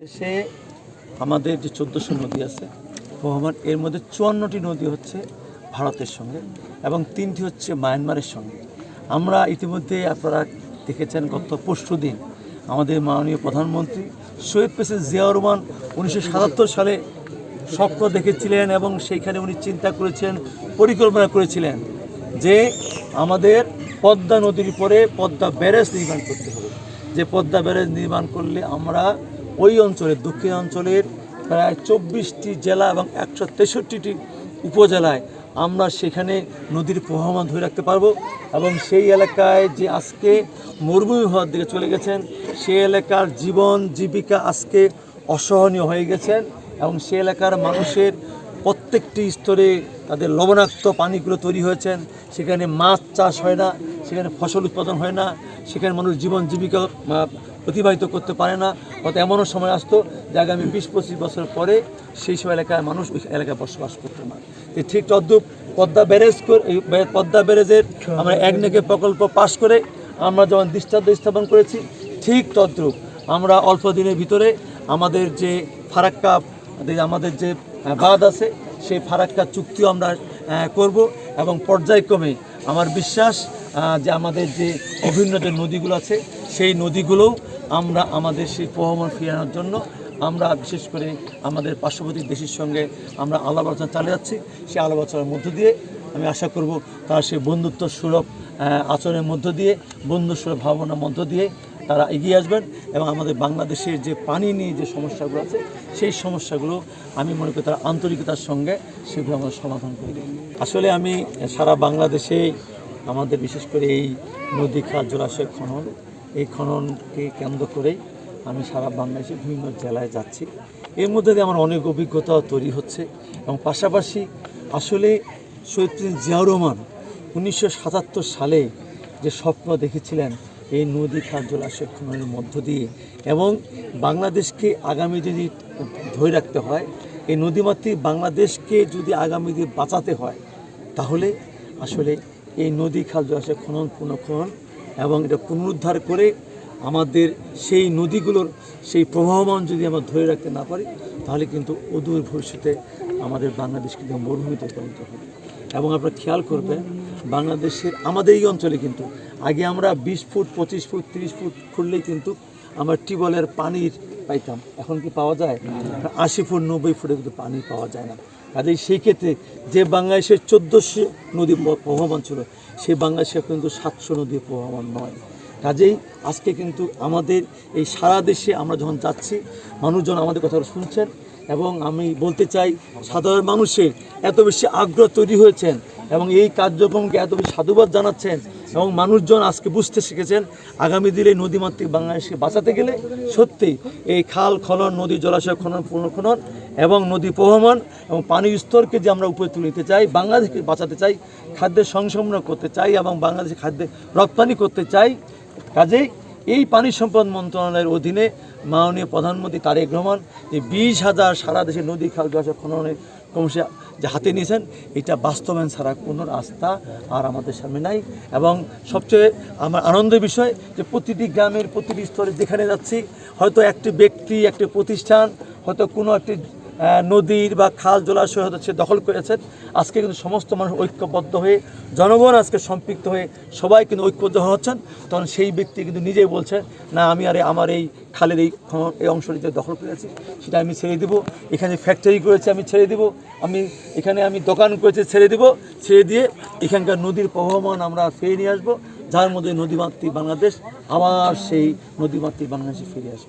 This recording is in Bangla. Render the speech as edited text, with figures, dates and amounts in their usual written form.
দেশে আমাদের যে 1400 নদী আছে বহমান, এর মধ্যে 54টি নদী হচ্ছে ভারতের সঙ্গে এবং 3টি হচ্ছে মায়ানমারের সঙ্গে। আমরা ইতিমধ্যে আপনারা দেখেছেন গত পরশুদিন আমাদের মাননীয় প্রধানমন্ত্রী শহীদ প্রেসিডেন্ট জিয়াউর রহমান 1977 সালে স্বপ্ন দেখেছিলেন এবং সেইখানে উনি চিন্তা করেছেন, পরিকল্পনা করেছিলেন যে আমাদের পদ্মা নদীর উপরে পদ্মা ব্যারেজ নির্মাণ করতে হবে। যে পদ্মা ব্যারেজ নির্মাণ করলে আমরা ওই অঞ্চলের দক্ষিণ অঞ্চলের প্রায় 24টি জেলা এবং 163টি উপজেলায় আমরা সেখানে নদীর প্রবাহমান ধরে রাখতে পারবো এবং সেই এলাকায় যে আজকে মরুভূমি হওয়ার দিকে চলে গেছেন, সেই এলাকার জীবন জীবিকা আজকে অসহনীয় হয়ে গেছেন এবং সেই এলাকার মানুষের প্রত্যেকটি স্তরে তাদের লবণাক্ত পানিগুলো তৈরি হয়েছেন। সেখানে মাছ চাষ হয় না, সেখানে ফসল উৎপাদন হয় না, সেখানে মানুষ জীবন জীবিকা অতিবাহিত করতে পারে না। হয়তো এমনও সময় আসতো যে আগামী 20-25 বছর পরে সেই সব এলাকায় মানুষ ওই এলাকায় বসবাস করতে না। ঠিক তদ্রূপ পদ্মা ব্যারেজের আমরা একনেকে প্রকল্প পাশ করে আমরা যেমন দৃষ্টান্ত স্থাপন করেছি, ঠিক তদ্রূপ আমরা অল্প দিনের ভিতরে আমাদের যে ফারাক্কা আমাদের যে বাঁধ আছে সেই ফারাক্কা চুক্তিও আমরা করব এবং পর্যায়ক্রমে আমার বিশ্বাস যে আমাদের যে অভিন্ন যে নদীগুলো আছে সেই নদীগুলোও আমরা আমাদের সেই প্রবাহমান ফিরানোর জন্য আমরা বিশেষ করে আমাদের পার্শ্ববর্তী দেশের সঙ্গে আমরা আলাপ আলোচনা চালিয়ে যাচ্ছি। সেই আলাপ আলোচনার মধ্য দিয়ে আমি আশা করব তারা সেই বন্ধুত্ব সুলভ আচরণের মধ্য দিয়ে, বন্ধুসুলভ ভাবনার মধ্য দিয়ে তারা এগিয়ে আসবেন এবং আমাদের বাংলাদেশের যে পানি নিয়ে যে সমস্যাগুলো আছে সেই সমস্যাগুলো আমি মনে করি তারা আন্তরিকতার সঙ্গে সেগুলো আমরা সমাধান করে দেব। আসলে আমি সারা বাংলাদেশে আমাদের বিশেষ করে এই নদী খাল জলাশয় খনন, এই খননকে কেন্দ্র করেই আমি সারা বাংলাদেশের বিভিন্ন জেলায় যাচ্ছি। এর মধ্যে দিয়ে আমার অনেক অভিজ্ঞতা তৈরি হচ্ছে এবং পাশাপাশি আসলে শহীদ প্রেসিডেন্ট জিয়াউর রহমান 1977 সালে যে স্বপ্ন দেখেছিলেন এই নদী খাল জলাশয় খননের মধ্য দিয়ে এবং বাংলাদেশকে আগামী যদি ধরে রাখতে হয়, এই নদীমাতৃক বাংলাদেশকে যদি আগামী দিনে বাঁচাতে হয়, তাহলে আসলে এই নদী খাল জলাশয় খনন পুনঃখনন এবং এটা পুনরুদ্ধার করে আমাদের সেই নদীগুলোর সেই প্রবাহমান যদি আমরা ধরে রাখতে না পারি, তাহলে কিন্তু অদূর ভবিষ্যতে আমাদের বাংলাদেশ কিন্তু মরুভূমিতে পরিণত হবে। এবং আপনারা খেয়াল করবেন বাংলাদেশের আমাদের এই অঞ্চলে কিন্তু আগে আমরা 20 ফুট 25 ফুট 30 ফুট খুললেই কিন্তু আমরা টিউবওয়েলের পানির পাইতাম। এখন কি পাওয়া যায়? 80 ফুট 90 ফুটে কিন্তু পানি পাওয়া যায় না। কাজেই সেই ক্ষেত্রে যে বাংলাদেশের 1400 নদী প্রবাহমান ছিল, সেই বাংলাদেশে কিন্তু 700 নদী প্রবাহমান নয়। কাজেই আজকে কিন্তু আমাদের এই সারা দেশে আমরা যখন যাচ্ছি, মানুষজন আমাদের কথা শুনছেন এবং আমি বলতে চাই সাধারণ মানুষের এত বেশি আগ্রহ তৈরি হয়েছেন এবং এই কার্যক্রমকে এত বেশি সাধুবাদ জানাচ্ছেন এবং মানুষজন আজকে বুঝতে শিখেছেন আগামী দিনে নদীমাতৃক বাংলাদেশকে বাঁচাতে গেলে সত্যি এই খাল খনন, নদী জলাশয় খনন পুনঃখনন এবং নদী প্রবাহমান এবং পানির স্তরকে যে আমরা উপরে তুলে নিতে চাই, বাংলাদেশকে বাঁচাতে চাই, খাদ্যের সংরক্ষণ করতে চাই এবং বাংলাদেশে খাদ্যে রপ্তানি করতে চাই। কাজেই এই পানি সম্পদ মন্ত্রণালয়ের অধীনে মাননীয় প্রধানমন্ত্রী তারেক রহমান যে 20,000 সারা দেশে নদী খাল জলাশয় খননের কর্মসূচি যে হাতে নিয়েছেন, এটা বাস্তবায়ন ছাড়া কোনো রাস্তা আর আমাদের সামনে নাই। এবং সবচেয়ে আমার আনন্দের বিষয় যে প্রতিটি গ্রামের প্রতিটি স্তরে যেখানে যাচ্ছি, হয়তো একটি ব্যক্তি একটি প্রতিষ্ঠান হয়তো কোনো একটি নদীর বা খাল জলাশয় হয়তো সে দখল করেছেন, আজকে কিন্তু সমস্ত মানুষ ঐক্যবদ্ধ হয়ে জনগণ আজকে সম্পৃক্ত হয়ে সবাই কিন্তু ঐক্যবদ্ধ হচ্ছেন। তখন সেই ব্যক্তি কিন্তু নিজেই বলছেন, না আমি আমার এই খালের এই অংশটি যে দখল করেছি সেটা আমি ছেড়ে দেবো, এখানে ফ্যাক্টরি করেছি আমি ছেড়ে দেবো, এখানে আমি দোকান করেছি ছেড়ে দেবো, ছেড়ে দিয়ে এখানকার নদীর প্রবাহমান আমরা ফিরে নিয়ে আসবো, যার মধ্যে নদীমাতৃক বাংলাদেশ আবার সেই নদীমাতৃক বাংলাদেশে ফিরে আসবে।